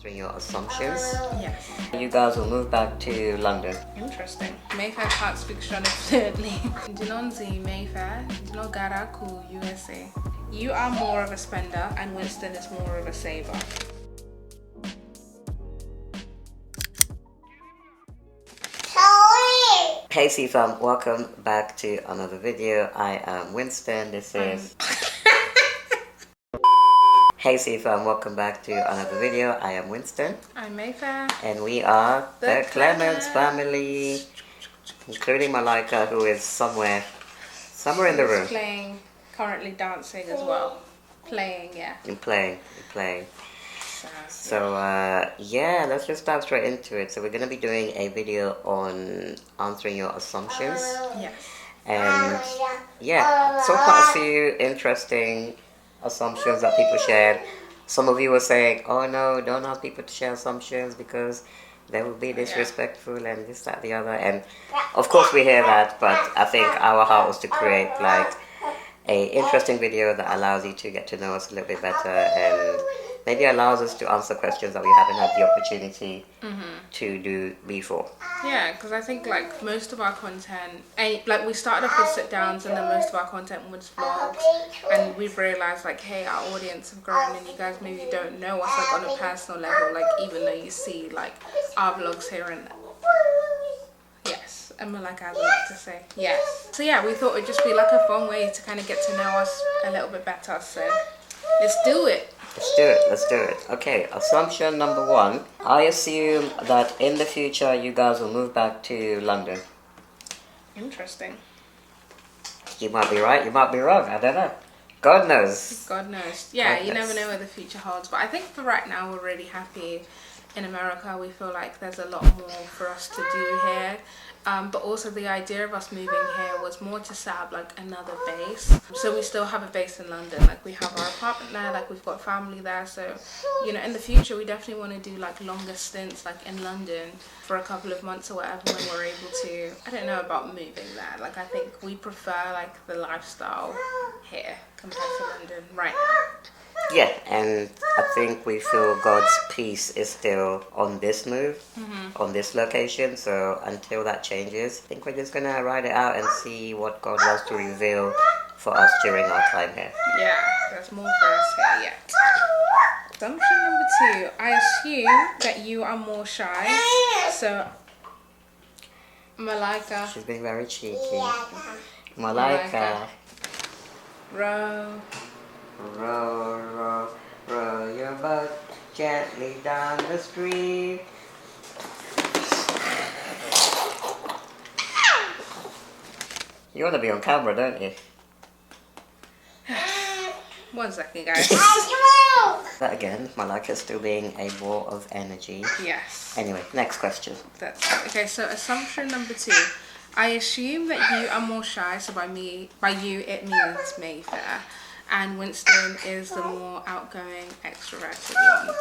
answering your assumptions. Yes. You guys will move back to London. Interesting. Mayfair can't speak Shona fluently. Dinonzi Mayfair, Dinogaraku, USA. You are more of a spender and Winston is more of a saver. Hey fam, welcome back to another video. I am Winston. This is Hey fam, welcome back to another video. I am Winston. I'm Mayfair. And we are the Clements family, including Malaika, who is somewhere in the room. Currently dancing as well. Playing. So yeah, let's just dive straight into it. So we're going to be doing a video on answering your assumptions. Yes. And yeah, so quite a few interesting assumptions that people shared. Some of you were saying, oh no, don't ask people to share assumptions because they will be disrespectful and this, that, the other. And of course we hear that, but I think our heart was to create like a interesting video that allows you to get to know us a little bit better and maybe allows us to answer questions that we haven't had the opportunity to do before. Yeah, because I think like most of our content, like we started off with sit downs and then most of our content was vlogs, and we've realized like, hey, our audience have grown and you guys maybe don't know us like on a personal level, like even though you see like our vlogs here and there. Yes, and Malaika has a lot to say. Yes. So yeah, we thought it'd just be like a fun way to kind of get to know us a little bit better. So let's do it. Let's do it. Okay, assumption number one. I assume that in the future you guys will move back to London. Interesting. You might be right, you might be wrong, I don't know. God knows. Yeah, you never know where the future holds. But I think for right now we're really happy in America. We feel like there's a lot more for us to do here. But also the idea of us moving here was more to set up like another base. So we still have a base in London, like we have our apartment there, like we've got family there. So, you know, in the future we definitely want to do like longer stints like in London for a couple of months or whatever when we're able to. I don't know about moving there. Like I think we prefer like the lifestyle here compared to London right now. Yeah, and I think we feel God's peace is still on this move, on this location. So until that changes, I think we're just going to ride it out and see what God wants to reveal for us during our time here. Yeah, there's more for us here yet. Assumption number two, I assume that you are more shy. So, Malaika. She's being very cheeky. Malaika. Row. Row, row, row your boat gently down the street. You want to be on camera, don't you? 1 second, guys. That again, Malaika's still being a ball of energy. Yes. Anyway, next question. Okay, so assumption number two. I assume that you are more shy, so by you it means Mayfair. And Winston is the more outgoing, extroverted one.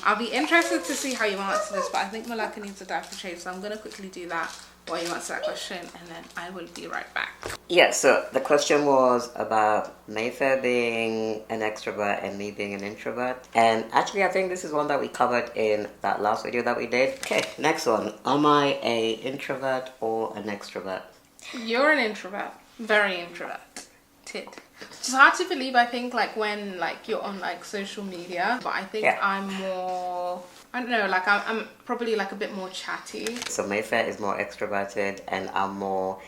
I'll be interested to see how you answer this, but I think Malaika needs a diaper change, so I'm going to quickly do that while you answer that question, and then I will be right back. Yeah, so the question was about Mayfair being an extrovert and me being an introvert. And actually, I think this is one that we covered in that last video that we did. Okay, next one. Am I an introvert or an extrovert? You're an introvert. Very introverted. It's hard to believe, I think, like when like you're on like social media, but I think I'm more, I don't know, like I'm probably like a bit more chatty. So Mayfair is more extroverted and I'm more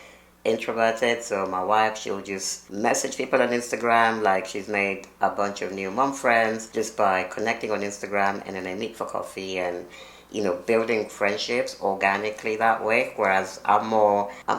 introverted. So my wife, she'll just message people on Instagram, like she's made a bunch of new mom friends just by connecting on Instagram, and then they meet for coffee and, you know, building friendships organically that way. Whereas I'm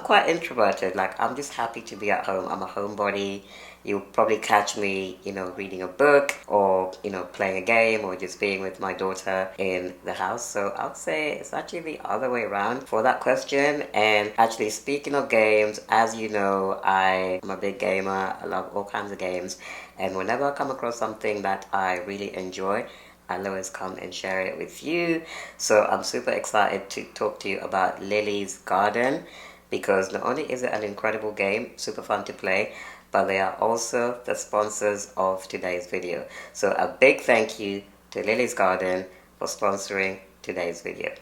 quite introverted. Like I'm just happy to be at home. I'm a homebody. You'll probably catch me, you know, reading a book or, you know, playing a game or just being with my daughter in the house. So I would say it's actually the other way around for that question. And actually, speaking of games, as you know, I am a big gamer. I love all kinds of games. And whenever I come across something that I really enjoy, I'll always come and share it with you. So I'm super excited to talk to you about Lily's Garden, because not only is it an incredible game, super fun to play, but they are also the sponsors of today's video. So a big thank you to Lily's Garden for sponsoring today's video.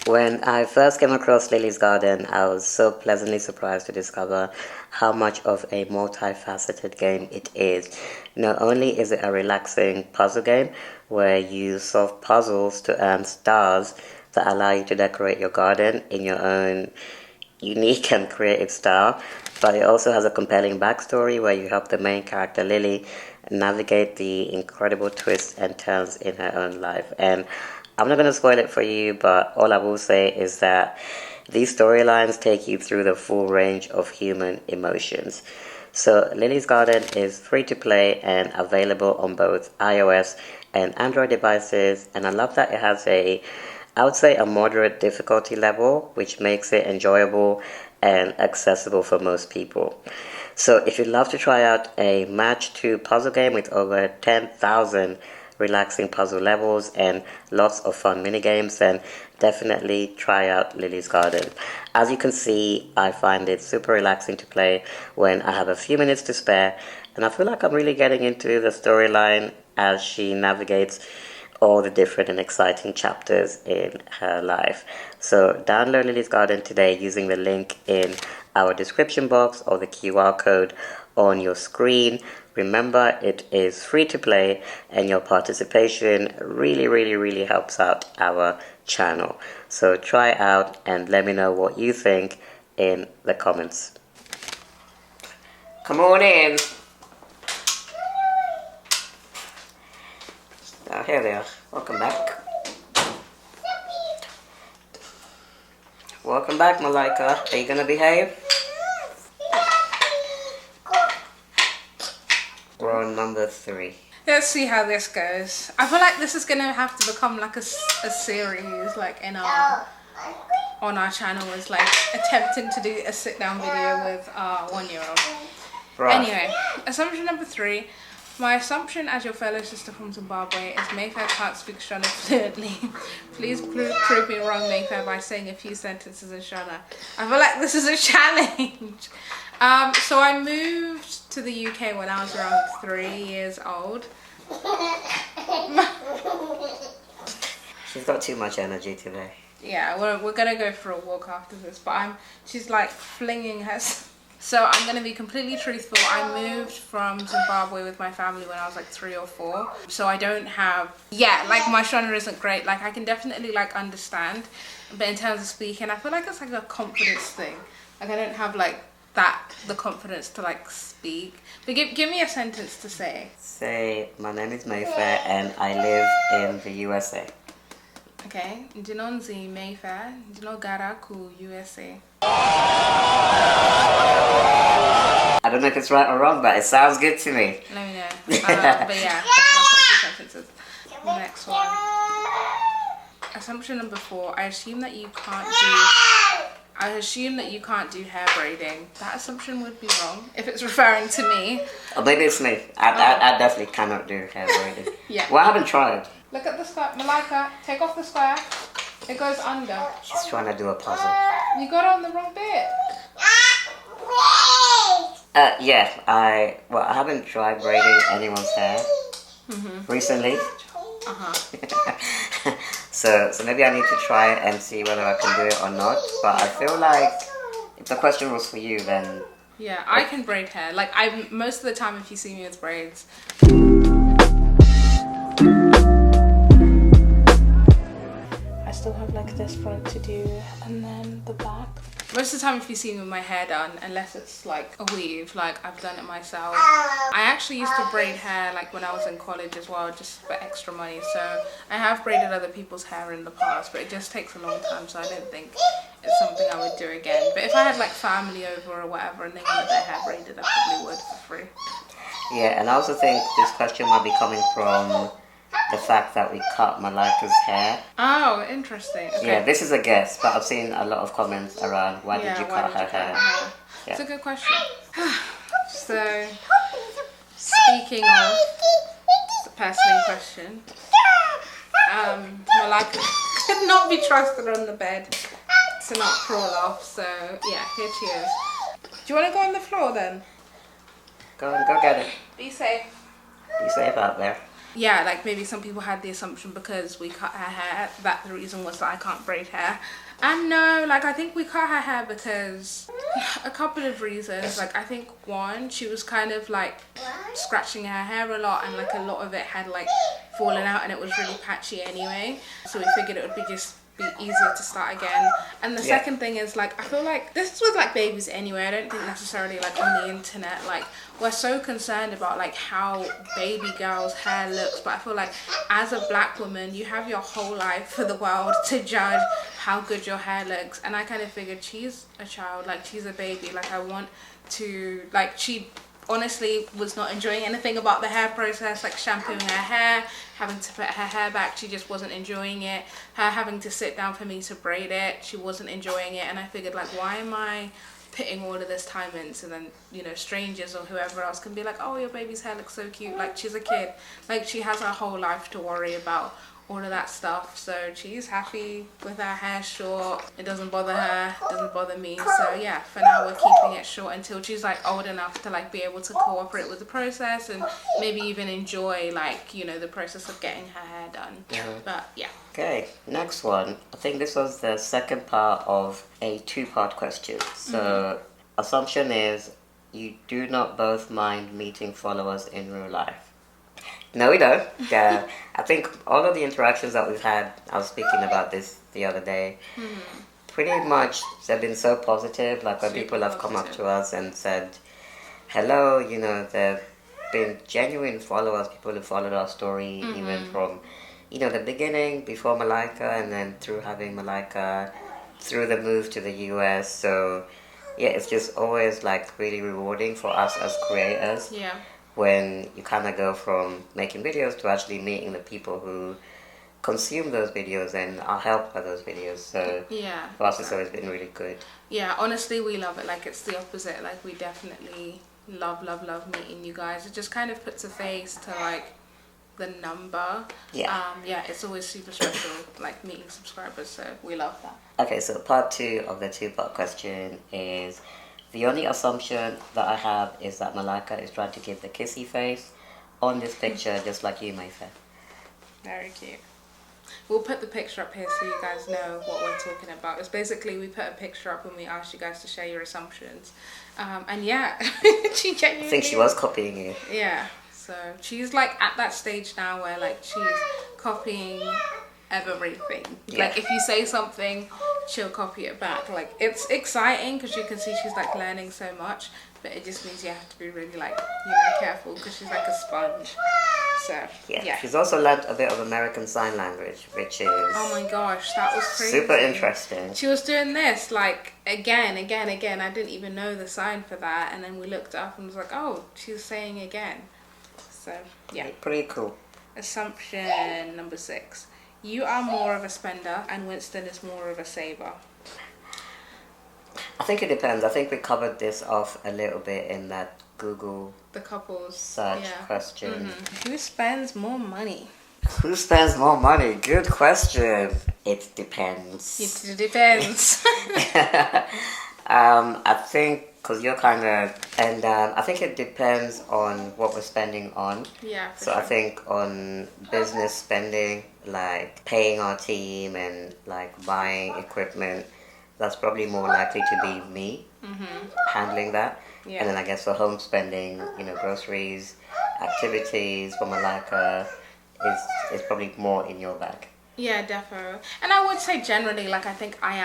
When I first came across Lily's Garden, I was so pleasantly surprised to discover how much of a multifaceted game it is. Not only is it a relaxing puzzle game where you solve puzzles to earn stars that allow you to decorate your garden in your own unique and creative style, but it also has a compelling backstory where you help the main character Lily navigate the incredible twists and turns in her own life. And I'm not going to spoil it for you, but all I will say is that these storylines take you through the full range of human emotions. So Lily's Garden is free to play and available on both iOS and Android devices, and I love that it has I would say a moderate difficulty level, which makes it enjoyable and accessible for most people. So if you'd love to try out a match 2 puzzle game with over 10,000 relaxing puzzle levels and lots of fun mini games, then definitely try out Lily's Garden. As you can see, I find it super relaxing to play when I have a few minutes to spare, and I feel like I'm really getting into the storyline as she navigates all the different and exciting chapters in her life. So download Lily's Garden today using the link in our description box or the QR code on your screen. Remember, it is free to play and your participation really helps out our channel. So try it out and let me know what you think in the comments. Come on in. Oh, here they are. Welcome back. Welcome back, Malaika. Are you gonna behave? We're on number 3. Let's see how this goes. I feel like this is gonna have to become like a series, like in our on our channel, is like attempting to do a sit down video with our 1-year-old. Right. Anyway, assumption number 3. My assumption as your fellow sister from Zimbabwe is Mayfair can't speak Shona fluently. Please prove me wrong, Mayfair, by saying a few sentences in Shona. I feel like this is a challenge. So I moved to the UK when I was around 3 years old. She's got too much energy today. Yeah, we're gonna go for a walk after this, but she's like flinging her. So I'm going to be completely truthful. I moved from Zimbabwe with my family when I was like 3 or 4. So I don't have, like my Shona isn't great. Like I can definitely like understand. But in terms of speaking, I feel like it's like a confidence thing. Like I don't have like the confidence to like speak. But give me a sentence to say. Say, my name is Mayfair and I live in the USA. Okay. Ndinonzi Mayfair, ndinogara ku USA. I don't know if it's right or wrong, but it sounds good to me. Let me know. But yeah, that's my 2 sentences. Next one. Assumption number 4. I assume that you can't do hair braiding. That assumption would be wrong if it's referring to me. Or maybe it's me. I definitely cannot do hair braiding. Yeah. Well, I haven't tried. Look at the square. Malaika, take off the square. It goes under. She's trying to do a puzzle. You got it on the wrong bit. Yeah, I haven't tried braiding anyone's hair recently. So maybe I need to try it and see whether I can do it or not. But I feel like if the question was for you, then yeah, I can braid hair. Like most of the time, if you see me with braids. I still have like this front to do, and then the back. Most of the time if you see me with my hair done, unless it's like a weave, like I've done it myself. I actually used to braid hair like when I was in college as well, just for extra money. So I have braided other people's hair in the past, but it just takes a long time, so I don't think it's something I would do again. But if I had like family over or whatever and they wanted their hair braided, I probably would for free. Yeah, and I also think this question might be coming from the fact that we cut Malaika's hair. Oh, interesting. Okay. Yeah, this is a guess, but I've seen a lot of comments around why did you cut her hair? Yeah. It's a good question. So, speaking of the personal question, Malaika could not be trusted on the bed to not crawl off. So, yeah, here she is. Do you want to go on the floor then? Go get it. Be safe. Be safe out there. yeah, like maybe some people had the assumption because we cut her hair that the reason was that I can't braid hair. And no, like I think we cut her hair because a couple of reasons. Like I think one, she was kind of like scratching her hair a lot, and like a lot of it had like fallen out and it was really patchy anyway. So we figured it would be easier to start again. And the second thing is like I feel like this is with like babies anyway. I don't think necessarily like on the internet, like we're so concerned about like how baby girls' hair looks, but I feel like as a black woman you have your whole life for the world to judge how good your hair looks. And I kind of figured she's a child, like she's a baby, like I want to, like she honestly was not enjoying anything about the hair process, like shampooing her hair, having to put her hair back, she just wasn't enjoying it. Her having to sit down for me to braid it, she wasn't enjoying it. And I figured like, why am I putting all of this time in so then, you know, strangers or whoever else can be like, oh, your baby's hair looks so cute. Like she's a kid, like she has her whole life to worry about all of that stuff. So she's happy with her hair short. It doesn't bother her, it doesn't bother me. So yeah, for now we're keeping it short until she's like old enough to like be able to cooperate with the process and maybe even enjoy like, you know, the process of getting her hair done. But yeah. Okay, next one. I think this was the second part of a two-part question. So assumption is you do not both mind meeting followers in real life. No, we don't. Yeah, I think all of the interactions that we've had, I was speaking about this the other day, pretty much they've been so positive. Like when Super people have come up positive. to us and said, hello, you know, they've been genuine followers, people who followed our story even from, you know, the beginning, before Malaika, and then through having Malaika, through the move to the US. So yeah, it's just always like really rewarding for us as creators. Yeah. When you kind of go from making videos to actually meeting the people who consume those videos and are helped by those videos. So Yeah. for us, it's always been really good. Yeah, honestly, we love it. Like, it's the opposite. Like, we definitely love meeting you guys. It just kind of puts a face to, like, the number. Yeah. Yeah, it's always super special, like, meeting subscribers. So we love that. Okay, so part two of the two-part question is, the only assumption that I have is that Malaika is trying to give the kissy face on this picture, just like you, Mayfair. Very cute. We'll put the picture up here so you guys know what we're talking about. It's basically we put a picture up when we asked you guys to share your assumptions. And yeah, she genuinely... I think she was copying you. Yeah, so she's like at that stage now where like she's copying everything. Yeah. Like if you say something, she'll copy it back. Like it's exciting because you can see she's like learning so much, but it just means you have to be really like, you know, careful because she's like a sponge. So yeah. She's also learnt a bit of American Sign Language, which is Oh my gosh, that was crazy. super interesting. She was doing this like again. I didn't even know the sign for that, and then we looked up and was like, oh, she's saying again. So yeah. Pretty cool. Assumption number 6. You are more of a spender and Winston is more of a saver. I think it depends. I think we covered this off a little bit in that Google The couples search question. Who spends more money? Who spends more money? Good question. It depends. It depends. I think because you're kind of, and I think it depends on what we're spending on. Yeah, for So sure. I think on business spending, like paying our team and like buying equipment, that's probably more likely to be me handling that. Yeah. And then I guess for home spending, you know, groceries, activities for Malaika is probably more in your bag. Yeah, defo. And I would say generally, like, I think I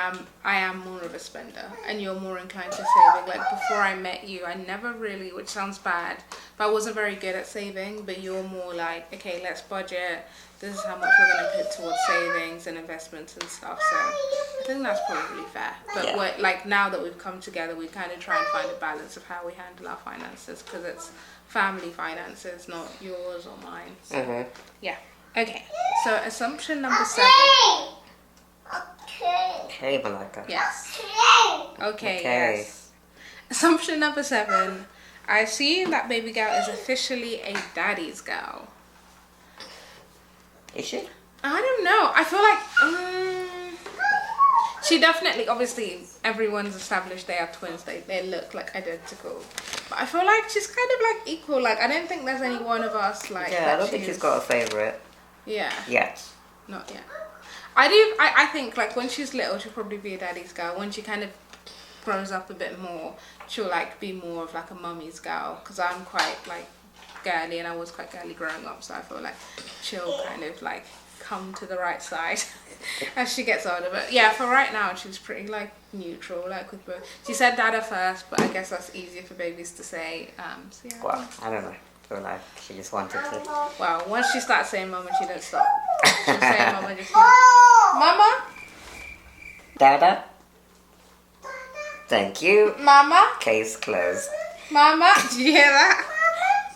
am more of a spender and you're more inclined to saving. Like, before I met you, I never really, which sounds bad, but I wasn't very good at saving, but you're more like, okay, let's budget. This is how much we're going to put towards savings and investments and stuff. So I think that's probably fair. But Yeah. what, like, now that we've come together, we kind of try and find a balance of how we handle our finances because it's family finances, not yours or mine. So, yeah. Okay, so assumption number 7. Okay, Malaika. Yes. Okay, yes. Assumption number 7. I assume that baby girl is officially a daddy's girl. Is she? I don't know. I feel like she definitely, obviously, everyone's established they are twins. They look like identical. But I feel like she's kind of like equal. Like, I don't think there's any one of us like. Yeah, I don't think she's got a favorite. Yeah. Yet. Not yet. I think like when she's little, she'll probably be a daddy's girl. When she kind of grows up a bit more, she'll like be more of like a mummy's girl. Because I'm quite like girly, and I was quite girly growing up, so I feel like she'll kind of like come to the right side as she gets older. But yeah, for right now, she's pretty like neutral, like with both. She said dada first, but I guess that's easier for babies to say. So yeah. Well, I don't know. I feel like she just wanted to. Well, once she starts saying mama, she don't stop. She'll say mama, just mama, Dada. Thank you. mama, Case closed. mama. Did you hear that?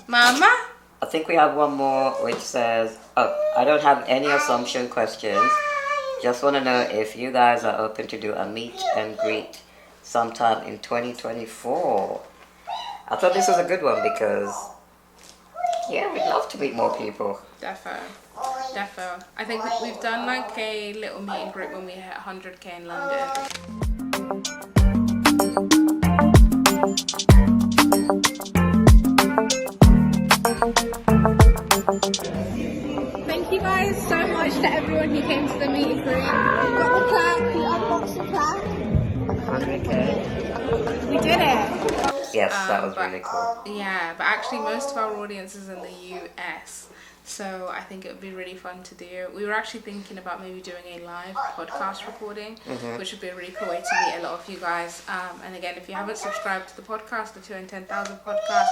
Mama. I think we have one more which says, oh, I don't have any assumption questions. Just want to know if you guys are open to do a meet and greet sometime in 2024. I thought this was a good one because, yeah, we'd love to meet more people. Defo. I think we've done like a little meet and greet when we hit 100k in London. Thank you guys so much to everyone who came to the meet and greet. We got the plaque, we unboxed the plaque. 100k. We did it. Yes, that was really cool. Yeah, but actually most of our audience is in the US. So I think it would be really fun to do. We were actually thinking about maybe doing a live podcast recording, which would be a really cool way to meet a lot of you guys. And again, if you haven't subscribed to the podcast, the 2 in 10,000 podcast,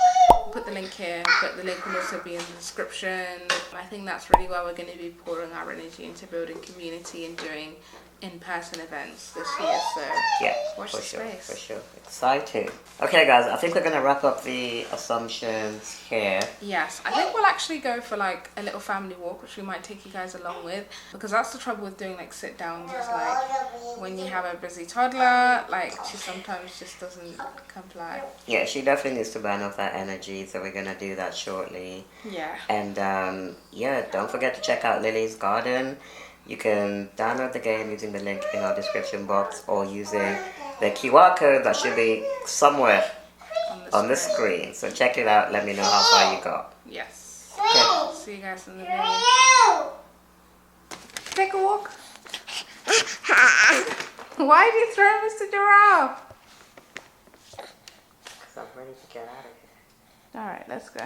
put the link here, but the link will also be in the description. I think that's really where we're going to be pouring our energy into building community and doing in-person events this year. So yeah, watch the space. For sure. Exciting. Okay guys, I think we're going to wrap up the assumptions here. Yes, I think we'll actually go for like a little family walk, which we might take you guys along with, because that's the trouble with doing like sit downs, is like when you have a busy toddler, like she sometimes just doesn't comply. Yeah, she definitely needs to burn off that energy, so we're going to do that shortly. Yeah. And yeah, don't forget to check out Lily's Garden. You can download the game using the link in our description box or using the QR code that should be somewhere on the screen. So check it out. Let me know how far you got. Yes. Okay. See you guys in the video. Take a walk. Why did you throw Mr. Giraffe? Because I'm ready to get out of here. Alright, let's go.